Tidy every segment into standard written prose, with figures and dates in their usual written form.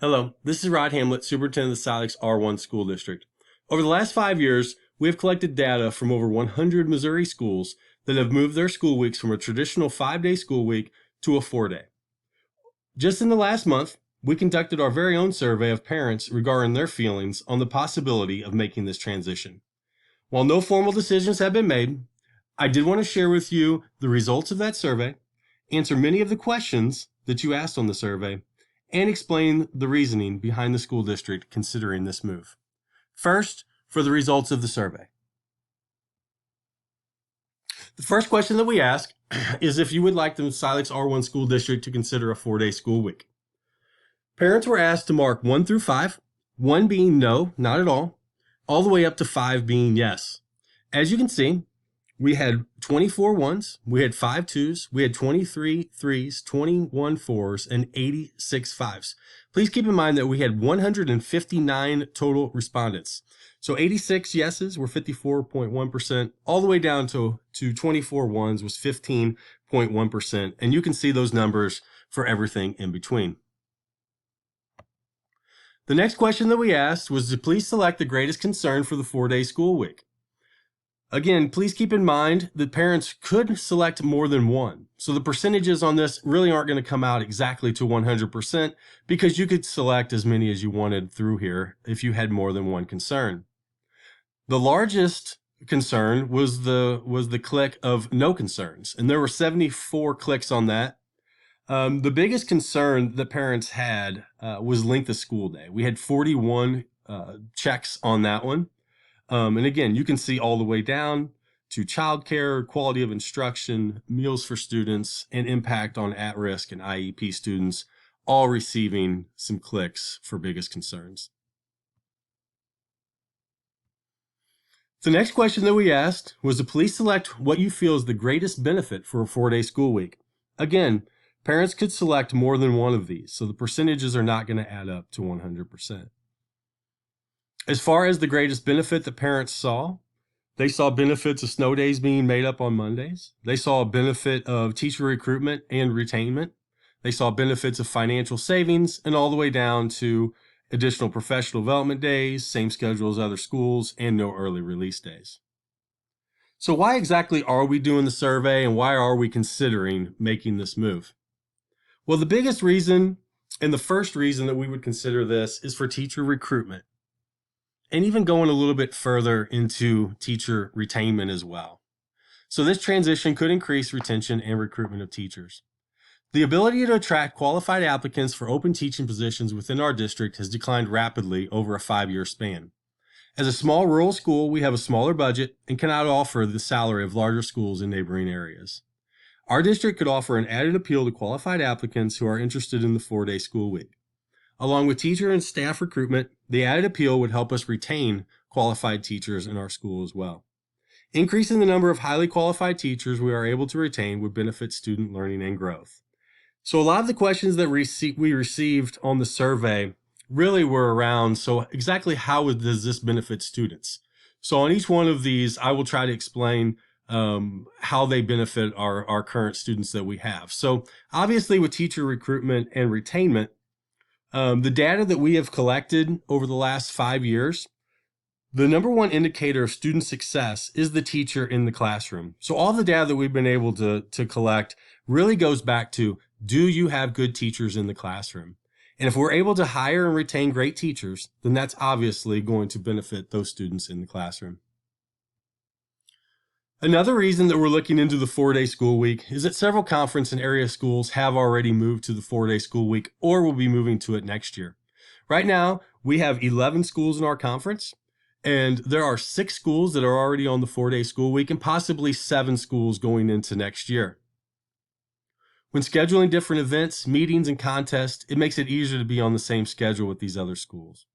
Hello, this is Rod Hamlet, Superintendent of the Silex R1 School District. Over the last 5 years, we have collected data from over 100 Missouri schools that have moved their school weeks from a traditional 5-day school week to a 4-day. Just in the last month, we conducted our very own survey of parents regarding their feelings on the possibility of making this transition. While no formal decisions have been made, I did want to share with you the results of that survey, answer many of the questions that you asked on the survey, and explain the reasoning behind the school district considering this move. First, for the results of the survey. The first question that we ask is if you would like the Silex R1 school district to consider a 4-day school week. Parents were asked to mark 1 through 5, 1 being no, not at all the way up to 5 being yes. As you can see, we had 24 ones, we had 5 twos, we had 23 threes, 21 fours, and 86 fives. Please keep in mind that we had 159 total respondents. So 86 yeses were 54.1%, all the way down to 24 ones was 15.1%. And you can see those numbers for everything in between. The next question that we asked was to please select the greatest concern for the 4-day school week. Again, please keep in mind that parents could select more than one. So the percentages on this really aren't going to come out exactly to 100% because you could select as many as you wanted through here if you had more than one concern. The largest concern was the click of no concerns, and there were 74 clicks on that. The biggest concern that parents had was length of school day. We had 41 checks on that one. And again, you can see all the way down to childcare, quality of instruction, meals for students, and impact on at-risk and IEP students, all receiving some clicks for biggest concerns. The next question that we asked was to please select what you feel is the greatest benefit for a 4-day school week. Again, parents could select more than one of these, so the percentages are not going to add up to 100%. As far as the greatest benefit that parents saw, they saw benefits of snow days being made up on Mondays. They saw a benefit of teacher recruitment and retainment. They saw benefits of financial savings and all the way down to additional professional development days, same schedule as other schools, and no early release days. So why exactly are we doing the survey and why are we considering making this move? Well, the biggest reason and the first reason that we would consider this is for teacher recruitment, and even going a little bit further into teacher retainment as well. So this transition could increase retention and recruitment of teachers. The ability to attract qualified applicants for open teaching positions within our district has declined rapidly over a 5-year span. As a small rural school, we have a smaller budget and cannot offer the salary of larger schools in neighboring areas. Our district could offer an added appeal to qualified applicants who are interested in the 4-day school week. Along with teacher and staff recruitment, the added appeal would help us retain qualified teachers in our school as well. Increasing the number of highly qualified teachers we are able to retain would benefit student learning and growth. So a lot of the questions that we received on the survey really were around, so exactly how does this benefit students? So on each one of these, I will try to explain how they benefit our current students that we have. So obviously with teacher recruitment and retainment, the data that we have collected over the last 5 years, the number one indicator of student success is the teacher in the classroom. So all the data that we've been able to collect really goes back to, do you have good teachers in the classroom? And if we're able to hire and retain great teachers, then that's obviously going to benefit those students in the classroom. Another reason that we're looking into the 4-day school week is that several conference and area schools have already moved to the 4-day school week or will be moving to it next year. Right now, we have 11 schools in our conference, and there are 6 schools that are already on the 4-day school week and possibly 7 schools going into next year. When scheduling different events, meetings, and contests, it makes it easier to be on the same schedule with these other schools.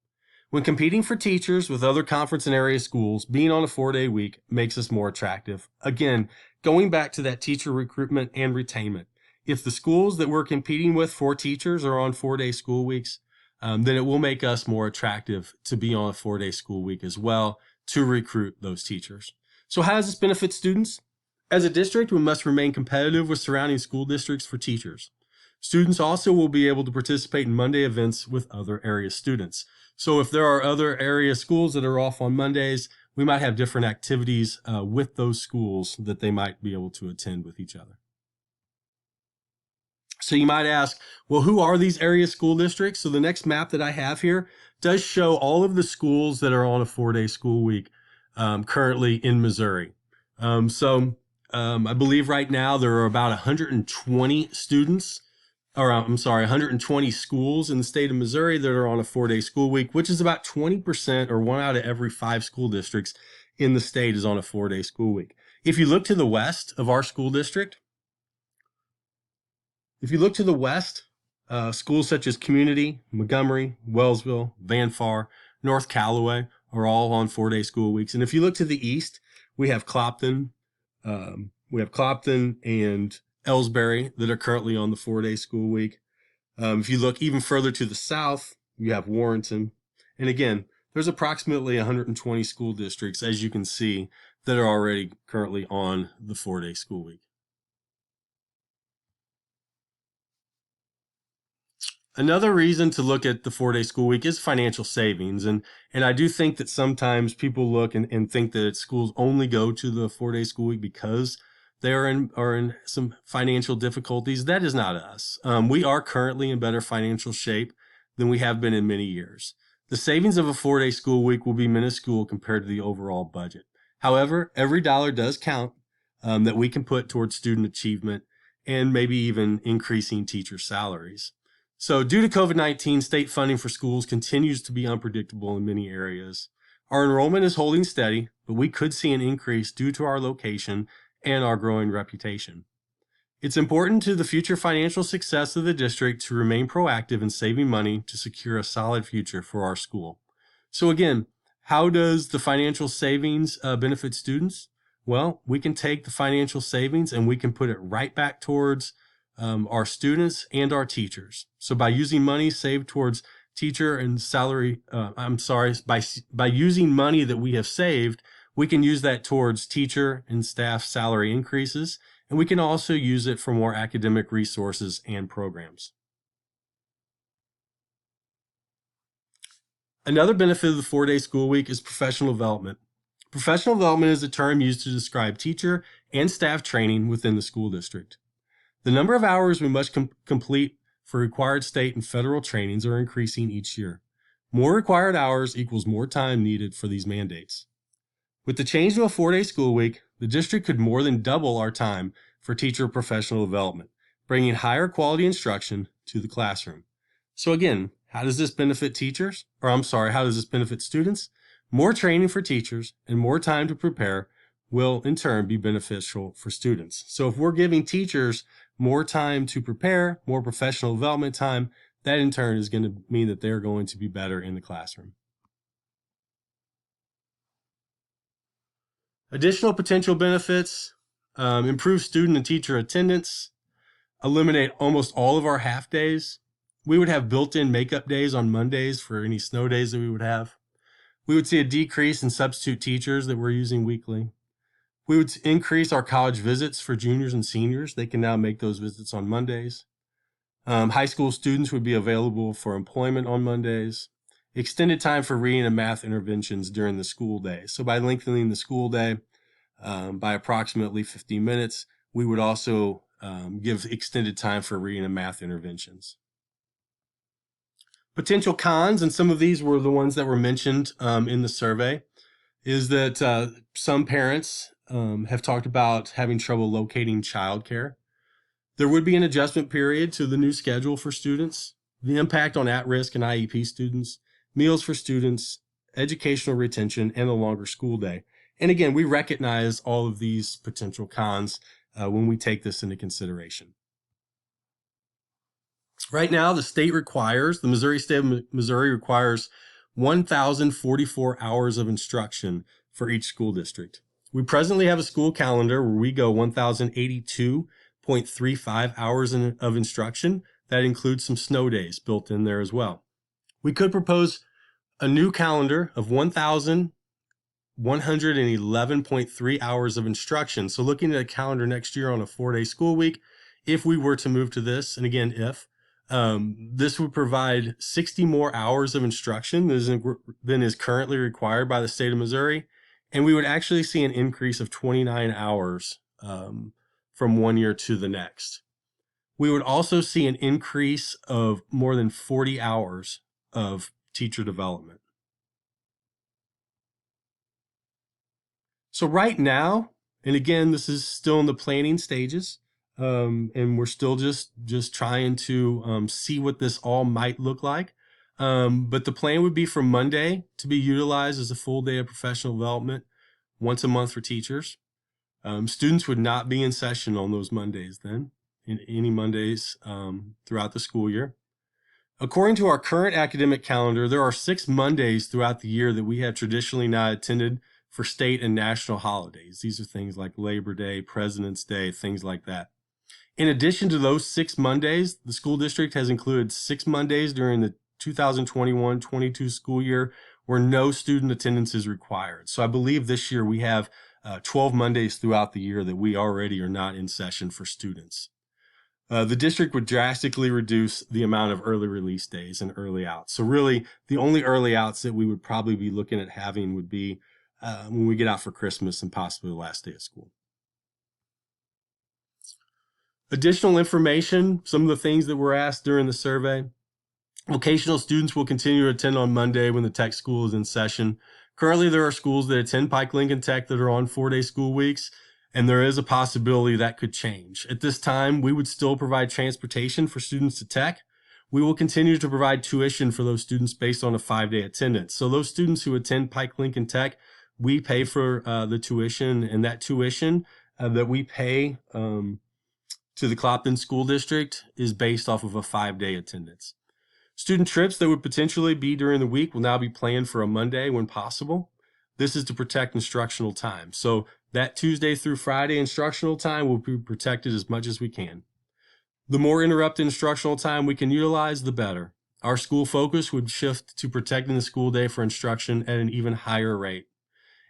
When competing for teachers with other conference and area schools, being on a 4-day week makes us more attractive. Again, going back to that teacher recruitment and retainment. If the schools that we're competing with for teachers are on 4-day school weeks, then it will make us more attractive to be on a 4-day school week as well to recruit those teachers. So how does this benefit students? As a district, we must remain competitive with surrounding school districts for teachers. Students also will be able to participate in Monday events with other area students. So if there are other area schools that are off on Mondays, we might have different activities with those schools that they might be able to attend with each other. So you might ask, well, who are these area school districts? So the next map that I have here does show all of the schools that are on a 4-day school week currently in Missouri. I believe right now there are about 120 students, or I'm sorry, 120 schools in the state of Missouri that are on a 4-day school week, which is about 20%, or 1 out of every 5 school districts in the state is on a 4-day school week. If you look to the west of our school district, schools such as Community, Montgomery, Wellsville, Van Far, North Callaway are all on 4-day school weeks. And if you look to the east, we have Clopton and Ellsbury that are currently on the 4-day school week. If you look even further to the south, you have Warrenton. And again, there's approximately 120 school districts, as you can see, that are already currently on the 4-day school week. Another reason to look at the 4-day school week is financial savings. And I do think that sometimes people look and think that schools only go to the 4-day school week because they are in some financial difficulties. That is not us. We are currently in better financial shape than we have been in many years. The savings of a 4-day school week will be minuscule compared to the overall budget. However, every dollar does count that we can put towards student achievement and maybe even increasing teacher salaries. So due to COVID-19, state funding for schools continues to be unpredictable in many areas. Our enrollment is holding steady, but we could see an increase due to our location and our growing reputation. It's important to the future financial success of the district to remain proactive in saving money to secure a solid future for our school. So again, how does the financial savings benefit students? Well, we can take the financial savings and we can put it right back towards our students and our teachers. So by using money saved towards teacher and salary, by using money that we have saved, we can use that towards teacher and staff salary increases, and we can also use it for more academic resources and programs. Another benefit of the 4-day school week is professional development. Professional development is a term used to describe teacher and staff training within the school district. The number of hours we must complete for required state and federal trainings are increasing each year. More required hours equals more time needed for these mandates. With the change to a 4-day school week, the district could more than double our time for teacher professional development, bringing higher quality instruction to the classroom. So again, how does this benefit teachers? How does this benefit students? More training for teachers and more time to prepare will in turn be beneficial for students. So if we're giving teachers more time to prepare, more professional development time, that in turn is going to mean that they're going to be better in the classroom. Additional potential benefits, improve student and teacher attendance, eliminate almost all of our half days. We would have built-in makeup days on Mondays for any snow days that we would have. We would see a decrease in substitute teachers that we're using weekly. We would increase our college visits for juniors and seniors. They can now make those visits on Mondays. High school students would be available for employment on Mondays. Extended time for reading and math interventions during the school day. So by lengthening the school day by approximately 15 minutes, we would also give extended time for reading and math interventions. Potential cons, and some of these were the ones that were mentioned in the survey, is that some parents have talked about having trouble locating childcare. There would be an adjustment period to the new schedule for students, the impact on at-risk and IEP students, meals for students, educational retention, and a longer school day. And again, we recognize all of these potential cons when we take this into consideration. Right now, the Missouri State of Missouri requires 1,044 hours of instruction for each school district. We presently have a school calendar where we go 1,082.35 hours of instruction. That includes some snow days built in there as well. We could propose a new calendar of 1,111.3 hours of instruction. So looking at a calendar next year on a 4-day school week, if we were to move to this, and again, this would provide 60 more hours of instruction than is currently required by the state of Missouri. And we would actually see an increase of 29 hours from one year to the next. We would also see an increase of more than 40 hours of teacher development. So right now, and again, this is still in the planning stages, and we're still just trying to see what this all might look like. But the plan would be for Monday to be utilized as a full day of professional development once a month for teachers. Students would not be in session on those Mondays then, in any Mondays throughout the school year. According to our current academic calendar, there are 6 Mondays throughout the year that we have traditionally not attended for state and national holidays. These are things like Labor Day, President's Day, things like that. In addition to those 6 Mondays, the school district has included 6 Mondays during the 2021-22 school year where no student attendance is required. So I believe this year we have 12 Mondays throughout the year that we already are not in session for students. The district would drastically reduce the amount of early release days and early outs. So really, the only early outs that we would probably be looking at having would be when we get out for Christmas and possibly the last day of school. Additional information, some of the things that were asked during the survey. Vocational students will continue to attend on Monday when the tech school is in session. Currently, there are schools that attend Pike Lincoln Tech that are on 4-day school weeks, and there is a possibility that could change. At this time, we would still provide transportation for students to tech. We will continue to provide tuition for those students based on a 5-day attendance. So those students who attend Pike Lincoln Tech, we pay for the tuition, and that tuition that we pay to the Clopton School District is based off of a 5-day attendance. Student trips that would potentially be during the week will now be planned for a Monday when possible. This is to protect instructional time. So that Tuesday through Friday instructional time will be protected as much as we can. The more interrupted instructional time we can utilize, the better. Our school focus would shift to protecting the school day for instruction at an even higher rate.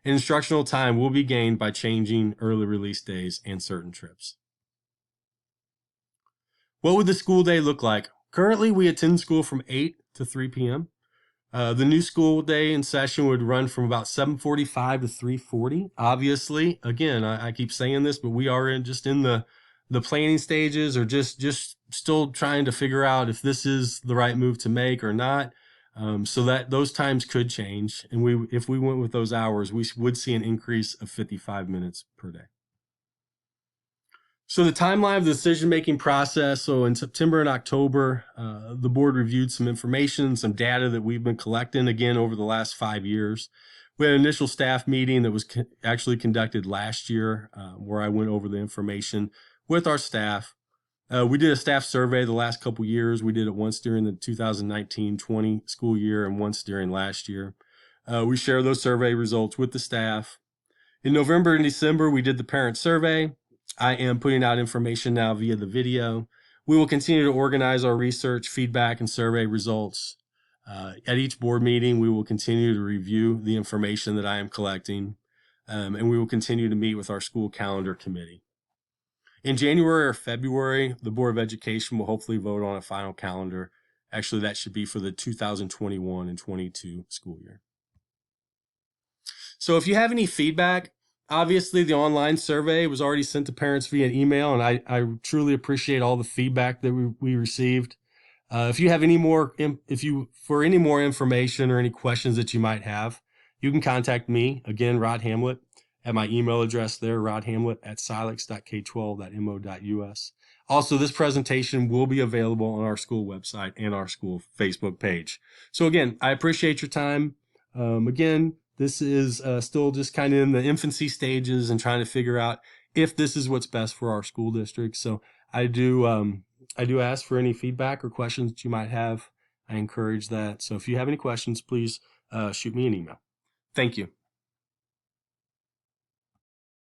And instructional time will be gained by changing early release days and certain trips. What would the school day look like? Currently, we attend school from 8 to 3 p.m. The new school day in session would run from about 7:45 to 3:40. Obviously, again, I keep saying this, but we are in the planning stages, or just still trying to figure out if this is the right move to make or not. So that those times could change, and if we went with those hours, we would see an increase of 55 minutes per day. So the timeline of the decision-making process, so in September and October, the board reviewed some information, some data that we've been collecting, again, over the last 5 years. We had an initial staff meeting that was actually conducted last year, where I went over the information with our staff. We did a staff survey the last couple years. We did it once during the 2019-20 school year and once during last year. We share those survey results with the staff. In November and December, we did the parent survey. I am putting out information now via the video. We will continue to organize our research, feedback, and survey results. At each board meeting, we will continue to review the information that I am collecting, and we will continue to meet with our school calendar committee. In January or February, the Board of Education will hopefully vote on a final calendar. Actually, that should be for the 2021 and 22 school year. So if you have any feedback, obviously the online survey was already sent to parents via email, and I truly appreciate all the feedback that we received. If you have for any more information or any questions that you might have, you can contact me, again, Rod Hamlet, at my email address there, rodhamlet@silex.k12.mo.us. Also, this presentation will be available on our school website and our school Facebook page. So again, I appreciate your time. Again, this is still just kind of in the infancy stages and trying to figure out if this is what's best for our school district. So I do ask for any feedback or questions that you might have. I encourage that. So if you have any questions, please shoot me an email. Thank you.